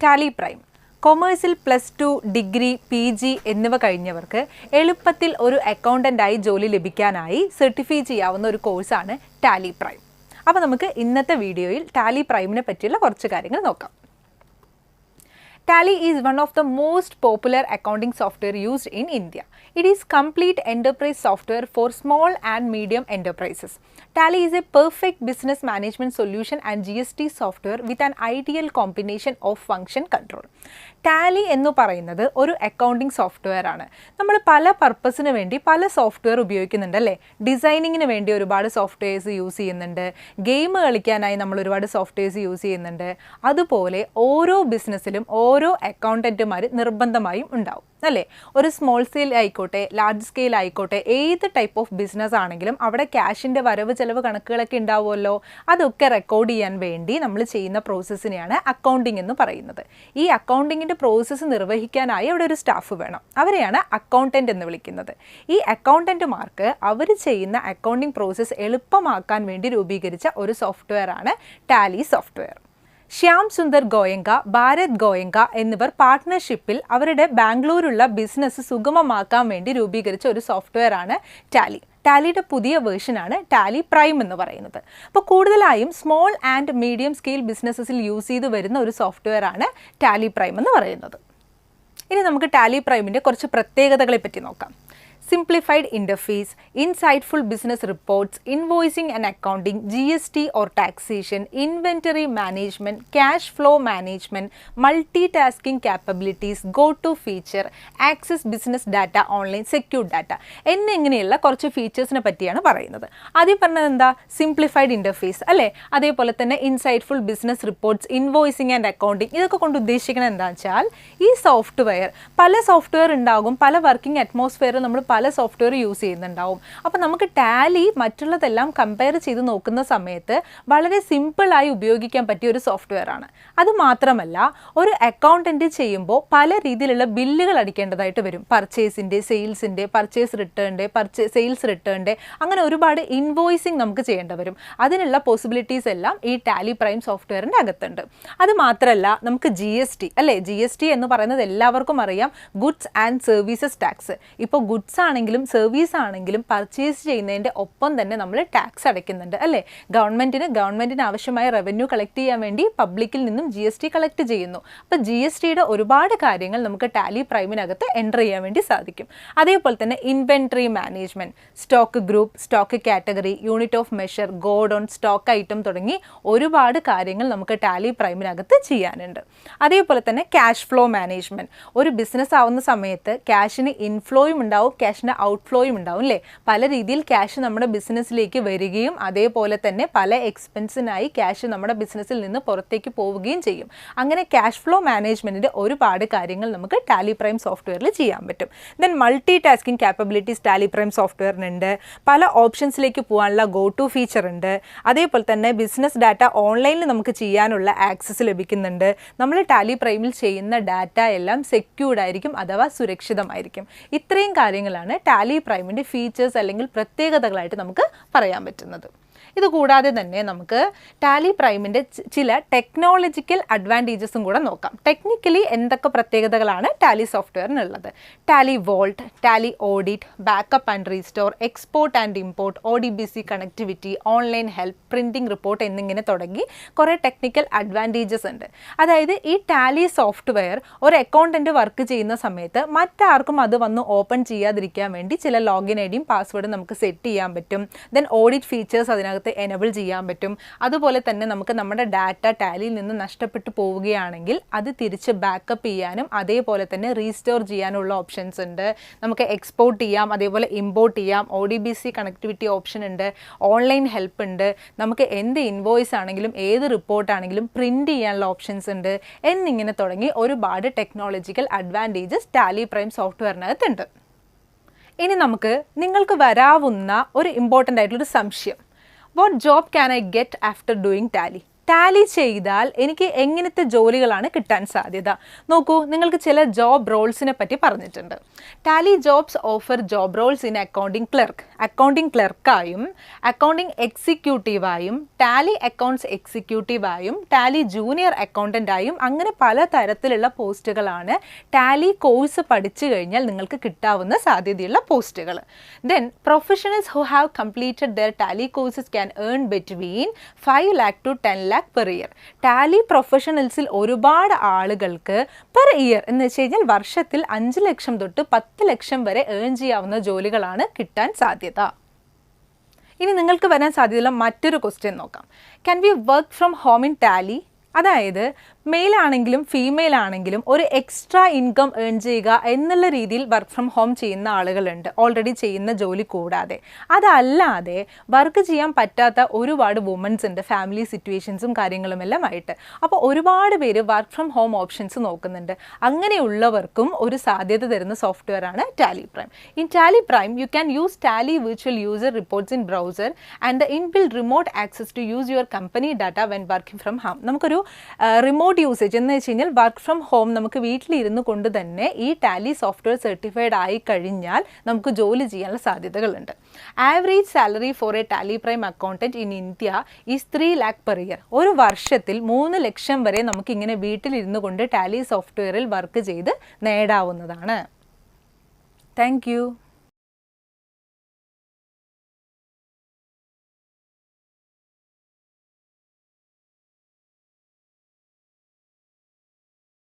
Tally prime. കൊമേഴ്സിൽ +2 degree PG എന്നിവ കഴിഞ്ഞവർക്ക് എളുപ്പത്തിൽ ഒരു അക്കൗണ്ടൻ്റായി ജോലി ലഭിക്കാനായി സർട്ടിഫൈ ചെയ്യാവുന്ന ഒരു കോഴ്സാണ് ടാലി പ്രൈം. അപ്പോൾ നമുക്ക് ഇന്നത്തെ വീഡിയോയിൽ ടാലി പ്രൈമിനെ പറ്റിയുള്ള കുറച്ച് കാര്യങ്ങൾ നോക്കാം. Tally is one of the most popular accounting software used in India. It is complete enterprise software for small and medium enterprises. Tally is a perfect business management solution and GST software with an ideal combination of function control. Tally എന്ന് പറയുന്നത് ഒരു accounting software ആണ്. നമ്മൾ പല പർപ്പസിന് വേണ്ടി പല software ഉപയോഗിക്കുന്നുണ്ട് അല്ലേ. ഡിസൈനിങ്ങിന് വേണ്ടി ഒരുപാട് സോഫ്റ്റ്വെയർസ് യൂസ് ചെയ്യുന്നുണ്ട്, ഗെയിം കളിക്കാനായി നമ്മൾ ഒരുപാട് സോഫ്റ്റ്വെയർസ് യൂസ് ചെയ്യുന്നുണ്ട്. അതുപോലെ ഓരോ ബിസിനസ്സിലും ഓരോ അക്കൗണ്ടൻറ്റുമാർ നിർബന്ധമായും ഉണ്ടാവും അല്ലേ. ഒരു സ്മോൾ സ്കെയിൽ ആയിക്കോട്ടെ ലാർജ് സ്കെയിൽ ആയിക്കോട്ടെ ഏത് ടൈപ്പ് ഓഫ് ബിസിനസ് ആണെങ്കിലും അവിടെ ക്യാഷിൻ്റെ വരവ് ചിലവ് കണക്കുകളൊക്കെ ഉണ്ടാവുമല്ലോ. അതൊക്കെ റെക്കോർഡ് ചെയ്യാൻ വേണ്ടി നമ്മൾ ചെയ്യുന്ന പ്രോസസ്സിനെയാണ് അക്കൗണ്ടിങ് എന്ന് പറയുന്നത്. ഈ അക്കൗണ്ടിങ്ങിൻ്റെ പ്രോസസ്സ് നിർവഹിക്കാനായി അവിടെ ഒരു സ്റ്റാഫ് വേണം. അവരെയാണ് അക്കൗണ്ടൻ്റ് എന്ന് വിളിക്കുന്നത്. ഈ അക്കൗണ്ടൻറ്റുമാർക്ക് അവർ ചെയ്യുന്ന അക്കൗണ്ടിങ് പ്രോസസ്സ് എളുപ്പമാക്കാൻ വേണ്ടി രൂപീകരിച്ച ഒരു സോഫ്റ്റ്വെയർ ആണ് ടാലി സോഫ്റ്റ്വെയർ. ശ്യാം സുന്ദർ ഗോയങ്ക, ഭാരത് ഗോയങ്ക എന്നിവർ പാർട്ട്ണർഷിപ്പിൽ അവരുടെ ബാംഗ്ലൂരുള്ള ബിസിനസ് സുഗമമാക്കാൻ വേണ്ടി രൂപീകരിച്ച ഒരു സോഫ്റ്റ്വെയർ ആണ് ടാലി. ടാലിയുടെ പുതിയ വേർഷനാണ് ടാലി പ്രൈം എന്ന് പറയുന്നത്. അപ്പോൾ കൂടുതലായും സ്മോൾ ആൻഡ് മീഡിയം സ്കെയിൽ ബിസിനസ്സിൽ യൂസ് ചെയ്ത് വരുന്ന ഒരു സോഫ്റ്റ്വെയർ ആണ് ടാലി പ്രൈം എന്ന് പറയുന്നത്. ഇനി നമുക്ക് ടാലി പ്രൈമിൻ്റെ കുറച്ച് പ്രത്യേകതകളെ പറ്റി നോക്കാം. Simplified interface, insightful business reports, invoicing and accounting, GST or taxation, inventory management, cash flow management, multitasking capabilities, go-to feature, access business data online, secure data എന്നിങ്ങനെയുള്ള കുറച്ച് ഫീച്ചേഴ്സിനെ പറ്റിയാണ് പറയുന്നത്. ആദ്യം പറഞ്ഞത് എന്താ? സിംപ്ലിഫൈഡ് ഇൻ്റർഫേസ് അല്ലേ. അതേപോലെ തന്നെ insightful business reports, invoicing and accounting. ഇതൊക്കെ കൊണ്ട് ഉദ്ദേശിക്കുന്നത് എന്താണെന്ന് വെച്ചാൽ ഈ സോഫ്റ്റ്വെയർ പല സോഫ്റ്റ്വെയർ ഉണ്ടാകും, പല വർക്കിംഗ് അറ്റ്മോസ്ഫിയർ നമ്മൾ പല സോഫ്റ്റ്വെയർ യൂസ് ചെയ്യുന്നുണ്ടാവും. അപ്പോൾ നമുക്ക് ടാലി മറ്റുള്ളതെല്ലാം കമ്പയർ ചെയ്ത് നോക്കുന്ന സമയത്ത് വളരെ സിമ്പിളായി ഉപയോഗിക്കാൻ പറ്റിയ ഒരു സോഫ്റ്റ്വെയർ ആണ്. അതുമാത്രമല്ല ഒരു അക്കൗണ്ടൻറ്റ് ചെയ്യുമ്പോൾ പല രീതിയിലുള്ള ബില്ലുകൾ അടിക്കേണ്ടതായിട്ട് വരും. പർച്ചേസിൻ്റെ, സെയിൽസിൻ്റെ, പർച്ചേസ് റിട്ടേണിൻ്റെ, സെയിൽസ് റിട്ടേണിൻ്റെ, അങ്ങനെ ഒരുപാട് ഇൻവോയ്സിങ് നമുക്ക് ചെയ്യേണ്ടി വരും. അതിനുള്ള പോസിബിലിറ്റീസ് എല്ലാം ഈ ടാലി പ്രൈം സോഫ്റ്റ്വെയറിൻ്റെ അകത്തുണ്ട്. അതുമാത്രമല്ല നമുക്ക് GST അല്ലേ. GST എന്ന് പറയുന്നത് എല്ലാവർക്കും അറിയാം, ഗുഡ്സ് ആൻഡ് സർവീസസ് ടാക്സ്. ഇപ്പോൾ ഗുഡ്സ് ആണെങ്കിലും സർവീസ് ആണെങ്കിലും പർച്ചേസ് ചെയ്യുന്നതിൻ്റെ ഒപ്പം തന്നെ നമ്മൾ ടാക്സ് അടയ്ക്കുന്നുണ്ട് അല്ലേ. ഗവൺമെൻറ്റിന് ആവശ്യമായ റവന്യൂ കളക്ട് ചെയ്യാൻ വേണ്ടി പബ്ലിക്കിൽ നിന്നും GST കളക്ട് ചെയ്യുന്നു. അപ്പോൾ GSTയുടെ ഒരുപാട് കാര്യങ്ങൾ നമുക്ക് ടാലി പ്രൈമിനകത്ത് എൻ്റർ ചെയ്യാൻ വേണ്ടി സാധിക്കും. അതേപോലെ തന്നെ inventory management, stock group, stock category, unit of measure, godown, stock item തുടങ്ങി ഒരുപാട് കാര്യങ്ങൾ നമുക്ക് ടാലി പ്രൈമിനകത്ത് ചെയ്യാനുണ്ട്. അതേപോലെ തന്നെ ക്യാഷ് ഫ്ലോ മാനേജ്മെൻറ്റ്. ഒരു ബിസിനസ് ആവുന്ന സമയത്ത് ക്യാഷിന് ഇൻഫ്ലോയും ഉണ്ടാവും, ക്യാഷിന് ഔട്ട്ഫ്ലോയും ഉണ്ടാവും അല്ലേ. പല രീതിയിൽ ക്യാഷ് നമ്മുടെ ബിസിനസ്സിലേക്ക് വരികയും അതേപോലെ തന്നെ പല എക്സ്പെൻസിനായി ക്യാഷ് നമ്മുടെ ബിസിനസ്സിൽ നിന്ന് പുറത്തേക്ക് പോവുകയും ചെയ്യും. അങ്ങനെ ക്യാഷ് ഫ്ലോ മാനേജ്മെൻറ്റിൻ്റെ ഒരുപാട് കാര്യങ്ങൾ നമുക്ക് ടാലി പ്രൈം സോഫ്റ്റ്വെയറിൽ ചെയ്യാൻ പറ്റും. Then multitasking capabilities Tally prime സോഫ്റ്റ്വെയറിനുണ്ട്. പല ഓപ്ഷൻസിലേക്ക് പോകാനുള്ള ഗോ ടു ഫീച്ചർ ഉണ്ട്. അതേപോലെ തന്നെ ബിസിനസ് ഡാറ്റ ഓൺലൈനിൽ നമുക്ക് ചെയ്യാനുള്ള ആക്സസ് ലഭിക്കുന്നുണ്ട്. നമ്മൾ ടാലി പ്രൈമിൽ ചെയ്യുന്ന ഡാറ്റ എല്ലാം സെക്യൂർഡ് ആയിരിക്കും അഥവാ സുരക്ഷിതമായിരിക്കും. ഇത്രയും കാര്യങ്ങളാണ് ടാലി പ്രൈമിൻ്റെ ഫീച്ചേഴ്സ് അല്ലെങ്കിൽ പ്രത്യേകതകളായിട്ട് നമുക്ക് പറയാൻ പറ്റുന്നത്. ഇതുകൂടാതെ തന്നെ നമുക്ക് ടാലി പ്രൈമിൻ്റെ ചില ടെക്നോളജിക്കൽ അഡ്വാൻറ്റേജസും കൂടെ നോക്കാം. ടെക്നിക്കലി എന്തൊക്കെ പ്രത്യേകതകളാണ് ടാലി സോഫ്റ്റ്വെയറിനുള്ളത്? Tally vault, Tally audit, backup and restore, export and import, ODBC connectivity, online help, printing report എന്നിങ്ങനെ തുടങ്ങി കുറേ ടെക്നിക്കൽ അഡ്വാൻറ്റേജസ് ഉണ്ട്. അതായത് ഈ ടാലി സോഫ്റ്റ്വെയർ ഒരു അക്കൗണ്ടൻറ്റ് വർക്ക് ചെയ്യുന്ന സമയത്ത് മറ്റാർക്കും അത് വന്ന് ഓപ്പൺ ചെയ്യാതിരിക്കാൻ വേണ്ടി ചില ലോഗിൻ ഐഡിയും പാസ്വേഡും നമുക്ക് സെറ്റ് ചെയ്യാൻ പറ്റും. ദെൻ ഓഡിറ്റ് ഫീച്ചേഴ്സ് അതിനകത്ത് എനേബിൾ ചെയ്യാൻ പറ്റും. അതുപോലെ തന്നെ നമുക്ക് നമ്മുടെ ഡാറ്റ ടാലിയിൽ നിന്ന് നഷ്ടപ്പെട്ടു പോവുകയാണെങ്കിൽ അത് തിരിച്ച് ബാക്കപ്പ് ചെയ്യാനും അതേപോലെ തന്നെ റീസ്റ്റോർ ചെയ്യാനുള്ള ഓപ്ഷൻസ് ഉണ്ട്. നമുക്ക് എക്സ്പോർട്ട് ചെയ്യാം, അതേപോലെ ഇമ്പോർട്ട് ചെയ്യാം, ODBC കണക്ടിവിറ്റി ഓപ്ഷൻ ഉണ്ട്, ഓൺലൈൻ ഹെൽപ്പ് ഉണ്ട്, നമുക്ക് എന്ത് ഇൻവോയ്സ് ആണെങ്കിലും ഏത് റിപ്പോർട്ടാണെങ്കിലും പ്രിൻറ്റ് ചെയ്യാനുള്ള ഓപ്ഷൻസ് ഉണ്ട് എന്നിങ്ങനെ തുടങ്ങി ഒരുപാട് ടെക്നോളജിക്കൽ അഡ്വാൻറ്റേജസ് ടാലി പ്രൈം സോഫ്റ്റ്വെയറിനകത്തുണ്ട്. ഇനി നമുക്ക് നിങ്ങൾക്ക് വരാവുന്ന ഒരു ഇമ്പോർട്ടൻ്റ് ആയിട്ടുള്ളൊരു സംശയം, what job can I get after doing Tally? Tally ചെയ്താൽ എനിക്ക് എങ്ങനത്തെ ജോലികളാണ് കിട്ടാൻ സാധ്യത? നോക്കൂ, നിങ്ങൾക്ക് ചില ജോബ് റോൾസിനെ പറ്റി പറഞ്ഞിട്ടുണ്ട്. Tally jobs offer job roles in accounting clerk. Accounting ക്ലർക്കായും അക്കൗണ്ടിംഗ് എക്സിക്യൂട്ടീവായും ടാലി അക്കൗണ്ട്സ് എക്സിക്യൂട്ടീവായും ടാലി ജൂനിയർ അക്കൗണ്ടൻ്റായും അങ്ങനെ പല തരത്തിലുള്ള പോസ്റ്റുകളാണ് ടാലി കോഴ്സ് പഠിച്ചു കഴിഞ്ഞാൽ നിങ്ങൾക്ക് കിട്ടാവുന്ന സാധ്യതയുള്ള പോസ്റ്റുകൾ. Then professionals who have completed their Tally courses can earn between 5 lakh to 10 lakh per year. Tally പ്രൊഫഷണൽസിൽ ഒരുപാട് ആളുകൾക്ക് പെർ ഇയർ എന്ന് വെച്ച് കഴിഞ്ഞാൽ വർഷത്തിൽ 5 ലക്ഷം തൊട്ട് 10 ലക്ഷം വരെ ഏൺ ചെയ്യാവുന്ന ജോലികളാണ് കിട്ടാൻ സാധ്യത. ഇനി നിങ്ങൾക്ക് വരാൻ സാധ്യതയുള്ള മറ്റൊരു ക്വസ്റ്റ്യൻ നോക്കാം. Can we work from home in Tally? അതായത് മെയിൽ ആണെങ്കിലും ഫീമെയിൽ ആണെങ്കിലും ഒരു എക്സ്ട്രാ ഇൻകം ഏൺ ചെയ്യുക എന്നുള്ള രീതിയിൽ വർക്ക് ഫ്രം ഹോം ചെയ്യുന്ന ആളുകളുണ്ട്, ഓൾറെഡി ചെയ്യുന്ന ജോലി കൂടാതെ. അതല്ലാതെ വർക്ക് ചെയ്യാൻ പറ്റാത്ത ഒരുപാട് വുമൻസ് ഉണ്ട്, ഫാമിലി സിറ്റുവേഷൻസും കാര്യങ്ങളുമെല്ലാം ആയിട്ട്. അപ്പോൾ ഒരുപാട് പേര് വർക്ക് ഫ്രം ഹോം ഓപ്ഷൻസ് നോക്കുന്നുണ്ട്. അങ്ങനെയുള്ളവർക്കും ഒരു സാധ്യത തരുന്ന സോഫ്റ്റ്വെയർ ആണ് Tally Prime. In Tally Prime you can use Tally virtual user reports in browser and the inbuilt remote access to use your company data when working from home. നമുക്കൊരു remote usage എന്ന് വെച്ച് കഴിഞ്ഞാൽ work from home നമുക്ക് വീട്ടിലിരുന്ന് കൊണ്ട് തന്നെ ഈ Tally software certified ആയി കഴിഞ്ഞാൽ നമുക്ക് ജോലി ചെയ്യാനുള്ള സാധ്യതകളുണ്ട്. Average salary for A Tally prime accountant in India is 3 lakh per year. ഒരു വർഷത്തിൽ 3 ലക്ഷം വരെ നമുക്കിങ്ങനെ വീട്ടിലിരുന്ന് കൊണ്ട് ടാലി സോഫ്റ്റ്വെയറിൽ വർക്ക് ചെയ്ത് നേടാവുന്നതാണ്. Thank you.